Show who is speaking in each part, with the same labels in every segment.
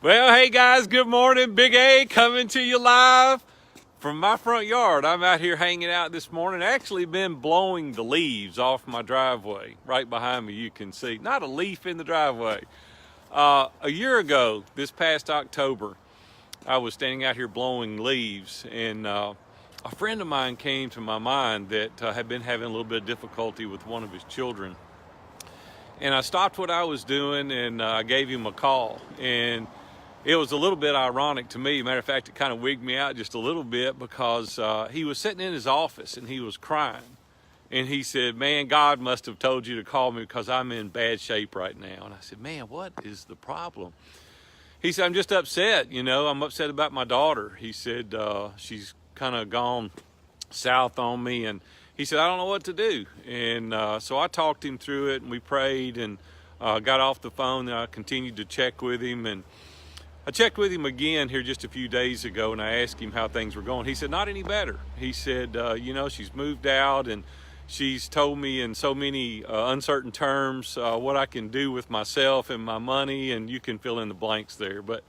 Speaker 1: Well, hey guys, good morning. Big A coming to you live from my front yard. I'm out here hanging out this morning. Actually been blowing the leaves off my driveway. Right behind me you can see, not a leaf in the driveway. A year ago, this past October, I was standing out here blowing leaves, and a friend of mine came to my mind that had been having a little bit of difficulty with one of his children. And I stopped what I was doing and I gave him a call. And it was a little bit ironic to me. Matter of fact, it kind of wigged me out just a little bit because he was sitting in his office and he was crying. And he said, "Man, God must have told you to call me because I'm in bad shape right now." And I said, "Man, what is the problem?" He said, "I'm just upset. I'm upset about my daughter." He said, "She's kind of gone south on me." And he said, "I don't know what to do." And so I talked him through it, and we prayed and got off the phone. And I continued to check with him. And I checked with him again here just a few days ago, and I asked him how things were going. He said, "Not any better." He said, "She's moved out, and she's told me in so many uncertain terms what I can do with myself and my money," and you can fill in the blanks there. But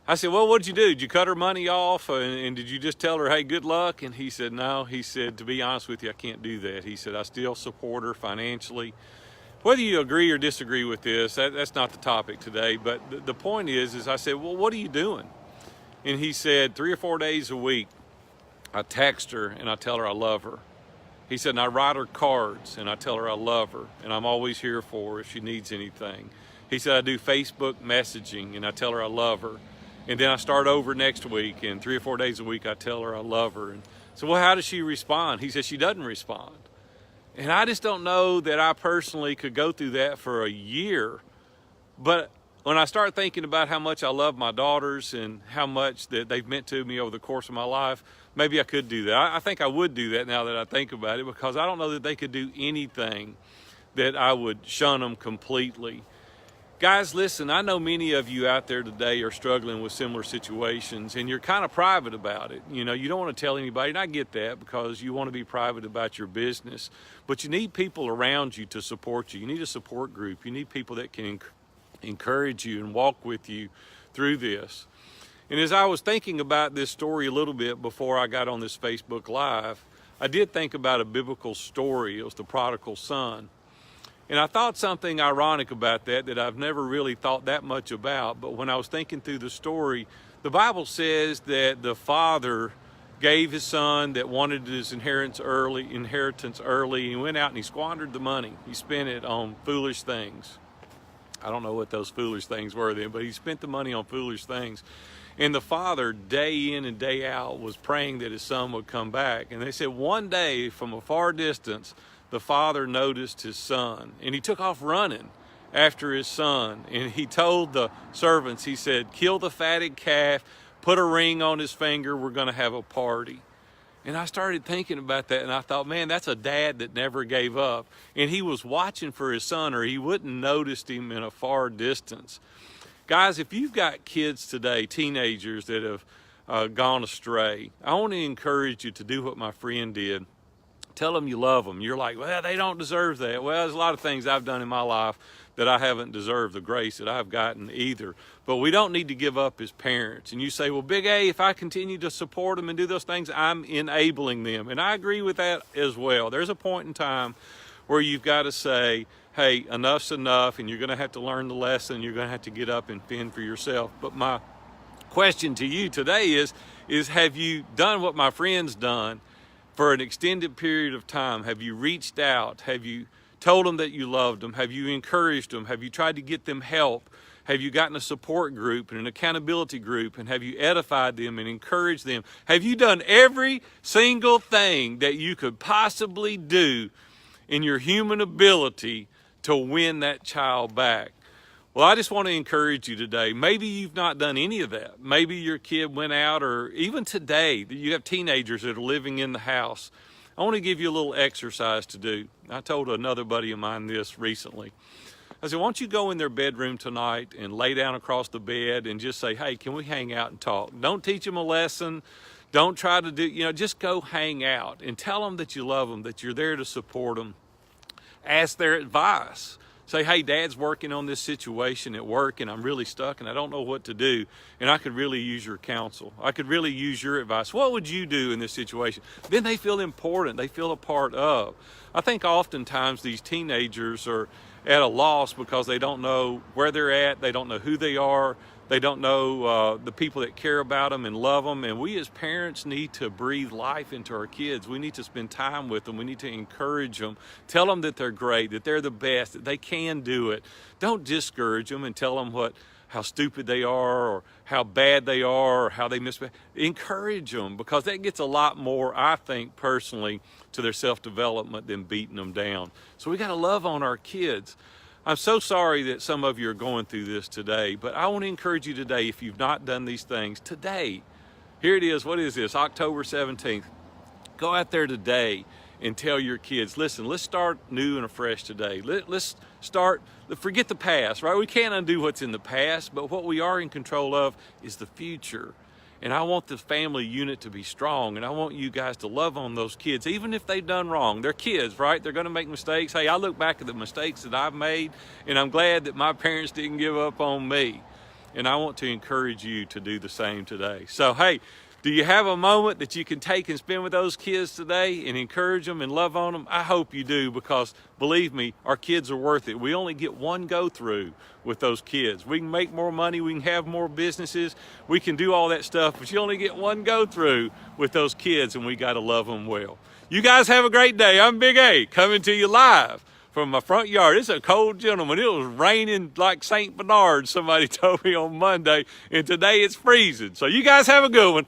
Speaker 1: I said, "Well, what did you do? Did you cut her money off, and did you just tell her, hey, good luck?" And he said, "No." He said, "To be honest with you, I can't do that." He said, "I still support her financially." Whether you agree or disagree with this, that's not the topic today. But the point is I said, "Well, what are you doing?" And he said, 3 or 4 days a week, I text her and I tell her I love her. He said, "And I write her cards and I tell her I love her, and I'm always here for her if she needs anything." He said, "I do Facebook messaging and I tell her I love her. And then I start over next week, and 3 or 4 days a week I tell her I love her." And so, "Well, how does she respond?" He said, "She doesn't respond." And I just don't know that I personally could go through that for a year. But when I start thinking about how much I love my daughters and how much that they've meant to me over the course of my life, maybe I could do that. I think I would do that now that I think about it, because I don't know that they could do anything that I would shun them completely. Guys, listen, I know many of you out there today are struggling with similar situations, and you're kind of private about it. You don't want to tell anybody, and I get that, because you want to be private about your business. But you need people around you to support you. You need a support group. You need people that can encourage you and walk with you through this. And as I was thinking about this story a little bit before I got on this Facebook Live, I did think about a biblical story. It was the prodigal son. And I thought something ironic about that I've never really thought that much about. But when I was thinking through the story, the Bible says that the father gave his son that wanted his inheritance early, and he went out and he squandered the money. He spent it on foolish things. I don't know what those foolish things were then, but he spent the money on foolish things. And the father, day in and day out, was praying that his son would come back. And they said one day, from a far distance, the father noticed his son, and he took off running after his son. And he told the servants, he said, "Kill the fatted calf, put a ring on his finger, we're going to have a party." And I started thinking about that, and I thought, man, that's a dad that never gave up. And he was watching for his son, or he wouldn't noticed him in a far distance. Guys, if you've got kids today, teenagers that have gone astray, I want to encourage you to do what my friend did. Tell them you love them. You're like, "Well, they don't deserve that." Well, there's a lot of things I've done in my life that I haven't deserved the grace that I've gotten either. But we don't need to give up as parents. And you say, "Well, Big A, if I continue to support them and do those things, I'm enabling them." And I agree with that as well. There's a point in time where you've got to say, "Hey, enough's enough," and you're going to have to learn the lesson. You're going to have to get up and fend for yourself. But my question to you today is have you done what my friend's done? For an extended period of time, have you reached out? Have you told them that you loved them? Have you encouraged them? Have you tried to get them help? Have you gotten a support group and an accountability group? And have you edified them and encouraged them? Have you done every single thing that you could possibly do in your human ability to win that child back? Well, I just want to encourage you today. Maybe you've not done any of that. Maybe your kid went out, or even today, you have teenagers that are living in the house. I want to give you a little exercise to do. I told another buddy of mine this recently. I said, "Why don't you go in their bedroom tonight and lay down across the bed and just say, 'Hey, can we hang out and talk?' Don't teach them a lesson. Don't try to do, just go hang out and tell them that you love them, that you're there to support them. Ask their advice. Say, hey, Dad's working on this situation at work and I'm really stuck and I don't know what to do, and I could really use your counsel. I could really use your advice. What would you do in this situation? Then they feel important. They feel a part of. I think oftentimes these teenagers are at a loss because they don't know where they're at. They don't know who they are. They don't know the people that care about them and love them. And we as parents need to breathe life into our kids. We need to spend time with them. We need to encourage them. Tell them that they're great, that they're the best, that they can do it. Don't discourage them and tell them how stupid they are or how bad they are or how they misbehave. Encourage them, because that gets a lot more, I think, personally, to their self-development than beating them down. So we got to love on our kids. I'm so sorry that some of you are going through this today, but I want to encourage you today, if you've not done these things, today, here it is, what is this, October 17th. Go out there today and tell your kids, listen, let's start new and afresh today. Let's start, forget the past, right? We can't undo what's in the past, but what we are in control of is the future. And I want the family unit to be strong, and I want you guys to love on those kids, even if they've done wrong. They're kids, right? They're going to make mistakes. Hey, I look back at the mistakes that I've made, and I'm glad that my parents didn't give up on me. And I want to encourage you to do the same today. So, hey, do you have a moment that you can take and spend with those kids today and encourage them and love on them? I hope you do, because believe me, our kids are worth it. We only get one go through with those kids. We can make more money, we can have more businesses, we can do all that stuff, but you only get one go through with those kids, and we got to love them well. You guys have a great day. I'm Big A, coming to you live from my front yard. It's a cold, gentleman. It was raining like St. Bernard, somebody told me on Monday, and today it's freezing. So you guys have a good one.